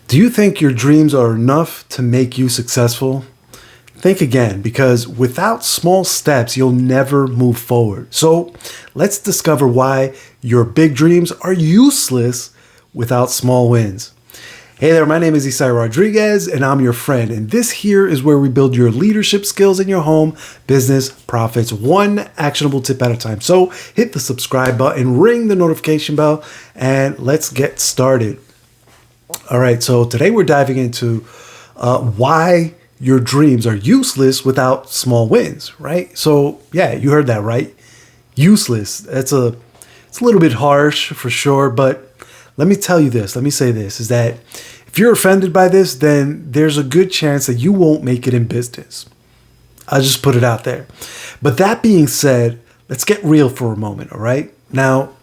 Do you think your dreams are enough to make you successful? Think again, because without small steps, you'll never move forward. So let's discover why your big dreams are useless without small wins. Hey there, my name is Isai Rodriguez, and I'm your friend. And this here is where we build your leadership skills in your home, business, profits, one actionable tip at a time. So hit the subscribe button, ring the notification bell, and let's get started. All right, so today we're diving into why your dreams are useless without small wins, right? So yeah, you heard that right. Useless. It's a little bit harsh for sure, but let me tell you this. Let me say this is that if you're offended by this, then there's a good chance that you won't make it in business. I'll just put it out there. But that being said, let's get real for a moment, all right? Now,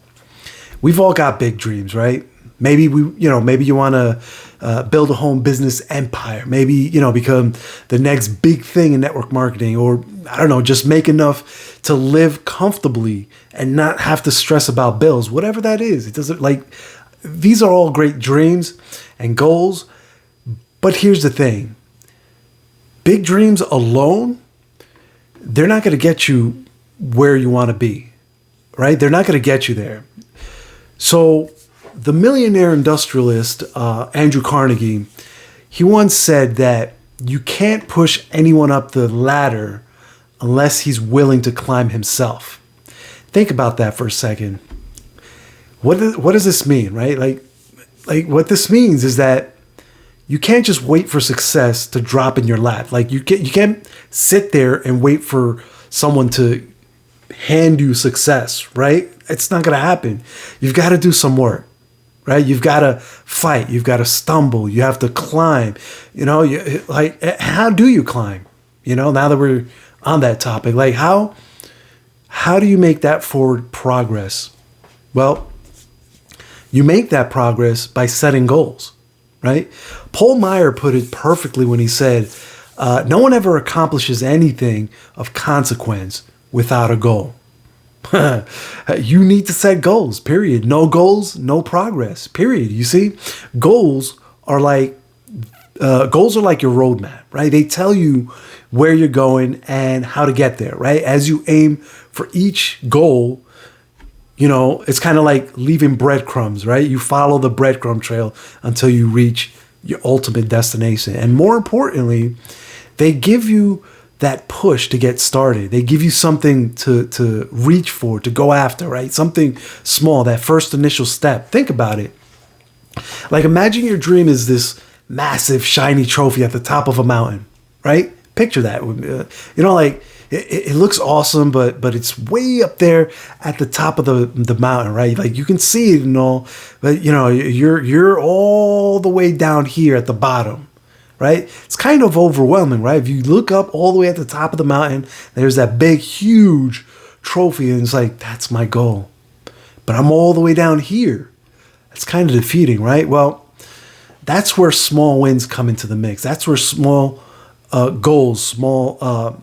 we've all got big dreams, right? Maybe you want to build a home business empire. Maybe, become the next big thing in network marketing, or I don't know, just make enough to live comfortably and not have to stress about bills, whatever that is. It doesn't these are all great dreams and goals. But here's the thing. Big dreams alone, they're not going to get you where you want to be, right? They're not going to get you there. So the millionaire industrialist, Andrew Carnegie, he once said that you can't push anyone up the ladder unless he's willing to climb himself. Think about that for a second. What does this mean, right? Like what this means is that you can't just wait for success to drop in your lap. Like you can't sit there and wait for someone to hand you success, right? It's not going to happen. You've got to do some work. Right? You've got to fight. You've got to stumble. You have to climb. How do you climb? Now that we're on that topic, how do you make that forward progress? Well, you make that progress by setting goals, right? Paul Meyer put it perfectly when he said, no one ever accomplishes anything of consequence without a goal. You need to set goals, period. No goals, no progress, period. You see, goals are like your roadmap, right? They tell you where you're going and how to get there, right? As you aim for each goal, it's kind of like leaving breadcrumbs, right? You follow the breadcrumb trail until you reach your ultimate destination. And more importantly, they give you that push to get started. They give you something to reach for, to go after, right? Something small, that first initial step. Think about it. Imagine your dream is this massive, shiny trophy at the top of a mountain, right? Picture that. It looks awesome, but it's way up there at the top of the mountain, right? Like you can see it and all, but you're all the way down here at the bottom. Right? It's kind of overwhelming, right? If you look up all the way at the top of the mountain, there's that big, huge trophy, and it's like, that's my goal. But I'm all the way down here. It's kind of defeating, right? Well, that's where small wins come into the mix. That's where small goals, small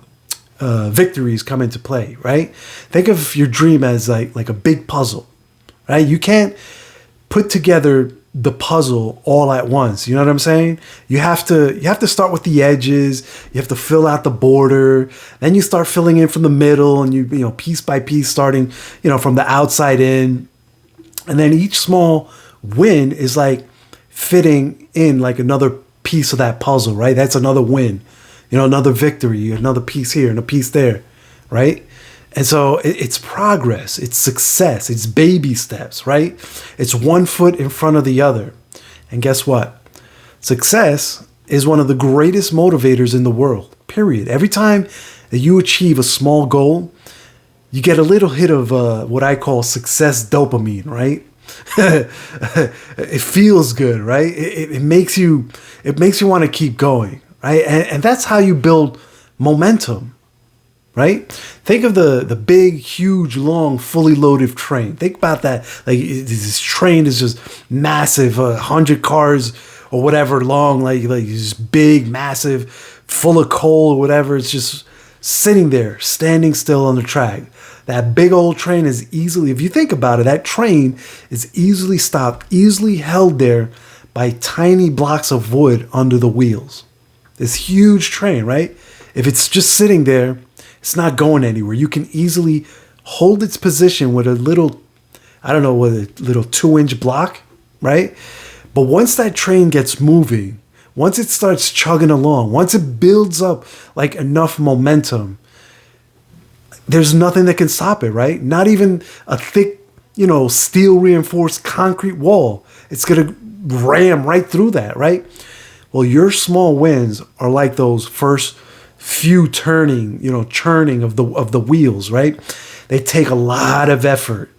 victories come into play, right? Think of your dream as like a big puzzle, right? You can't put together the puzzle all at once. You know what I'm saying? You have to start with the edges. You have to fill out the border. Then you start filling in from the middle, and you piece by piece, starting from the outside in. And then each small win is like fitting in like another piece of that puzzle, right? That's another win. Another victory, another piece here and a piece there, right? And so it's progress, it's success, it's baby steps, right? It's one foot in front of the other. And guess what? Success is one of the greatest motivators in the world, period. Every time that you achieve a small goal, you get a little hit of what I call success dopamine, right? It feels good, right? It makes you want to keep going, right? And that's how you build momentum. Right? Think of the big, huge, long, fully loaded train. Think about that. Like this train is just massive, 100 cars or whatever long, like this big, massive, full of coal or whatever. It's just sitting there, standing still on the track. That big old train is easily, if you think about it, that train is easily stopped, easily held there by tiny blocks of wood under the wheels. This huge train, right? If it's just sitting there, it's not going anywhere. You can easily hold its position with a little, I don't know, with a little 2-inch block, right? But once that train gets moving, once it starts chugging along, once it builds up like enough momentum, there's nothing that can stop it, right? Not even a thick, steel reinforced concrete wall. It's going to ram right through that, right? Well, your small wins are like those first few churning of the wheels, right? They take a lot of effort,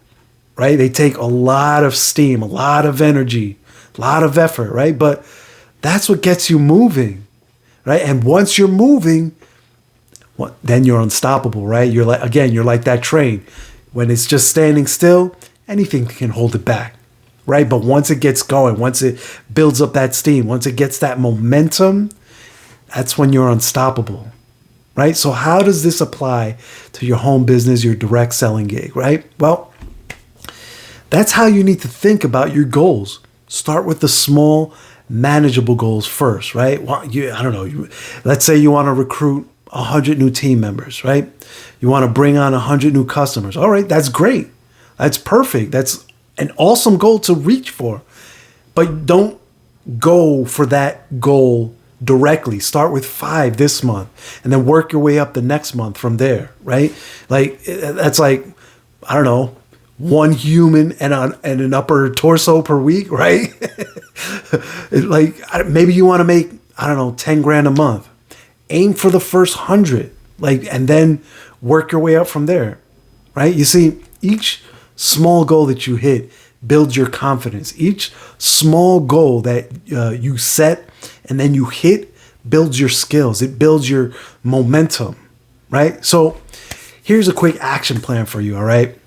right? They take a lot of steam, a lot of energy, a lot of effort, right? But that's what gets you moving, right? And once you're moving, then you're unstoppable, right? You're like that train. When it's just standing still, anything can hold it back, right? But once it gets going, once it builds up that steam, once it gets that momentum, that's when you're unstoppable, right? So how does this apply to your home business, your direct selling gig, right? Well, that's how you need to think about your goals. Start with the small, manageable goals first, right? Well, let's say you want to recruit 100 new team members, right? You want to bring on 100 new customers. All right, that's great. That's perfect. That's an awesome goal to reach for. But don't go for that goal directly. Start with 5 this month and then work your way up the next month from there, right? Like that's like, I don't know, 1 human and an upper torso per week, right? Like maybe you want to make, 10 grand a month. Aim for the first 100, and then work your way up from there, right? You see, each small goal that you hit builds your confidence. Each small goal that you set and then you hit builds your skills. It builds your momentum, right? So here's a quick action plan for you, all right?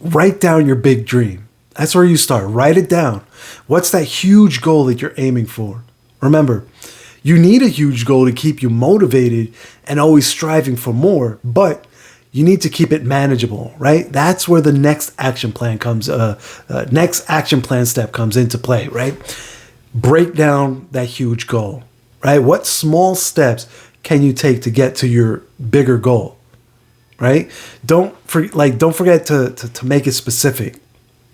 Write down your big dream. That's where you start. Write it down. What's that huge goal that you're aiming for? Remember, you need a huge goal to keep you motivated and always striving for more, but you need to keep it manageable, right? That's where the next action plan step comes into play, right? Break down that huge goal, right? What small steps can you take to get to your bigger goal, right? Don't forget to make it specific,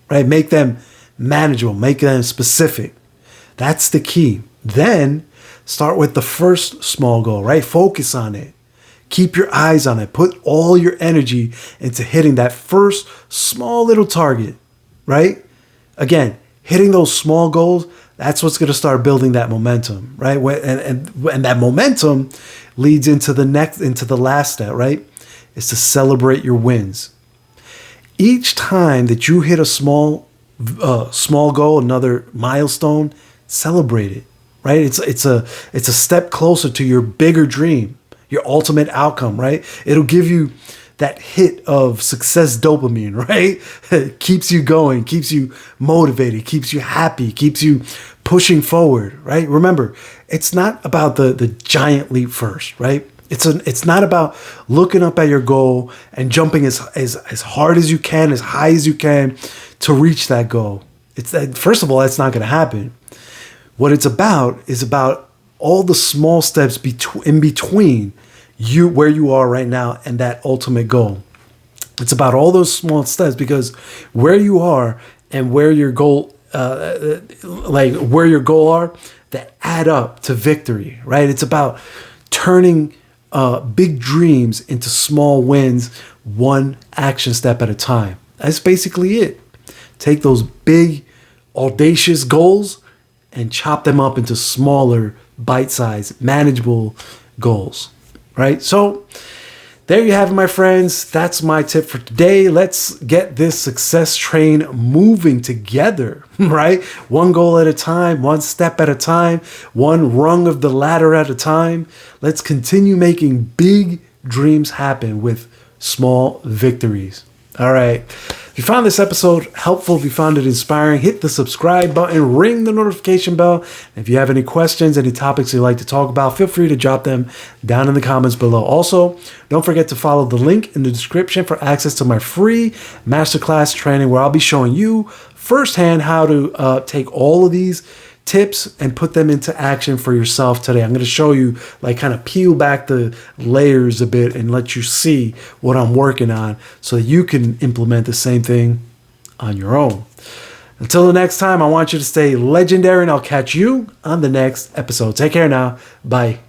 right? Make them manageable, make them specific. That's the key. Then start with the first small goal, right? Focus on it. Keep your eyes on it. Put all your energy into hitting that first small little target, right? Again, hitting those small goals, that's what's going to start building that momentum, right? And that momentum leads into the last step, right? Is to celebrate your wins. Each time that you hit a small goal, another milestone, celebrate it. Right? It's a step closer to your bigger dream, your ultimate outcome, right? It'll give you that hit of success dopamine, right? It keeps you going, keeps you motivated, keeps you happy, keeps you pushing forward, right? Remember, it's not about the giant leap first, right? It's not about looking up at your goal and jumping as hard as you can, as high as you can to reach that goal. First of all, that's not going to happen. What it's about is about all the small steps in between you, where you are right now, and that ultimate goal. It's about all those small steps, because where you are and where your goal, where your goal are, that add up to victory, right? It's about turning big dreams into small wins, one action step at a time. That's basically it. Take those big, audacious goals and chop them up into smaller, bite-sized, manageable goals, right? So there you have it, my friends. That's my tip for today. Let's get this success train moving together, right? One goal at a time, one step at a time, one rung of the ladder at a time. Let's continue making big dreams happen with small victories. All right. If you found this episode helpful, if you found it inspiring, hit the subscribe button, ring the notification bell. If you have any questions, any topics you'd like to talk about, feel free to drop them down in the comments below. Also, don't forget to follow the link in the description for access to my free masterclass training, where I'll be showing you firsthand how to take all of these tips and put them into action for yourself today. I'm going to show you, like, kind of peel back the layers a bit and let you see what I'm working on so that you can implement the same thing on your own. Until the next time, I want you to stay legendary, and I'll catch you on the next episode. Take care now. Bye.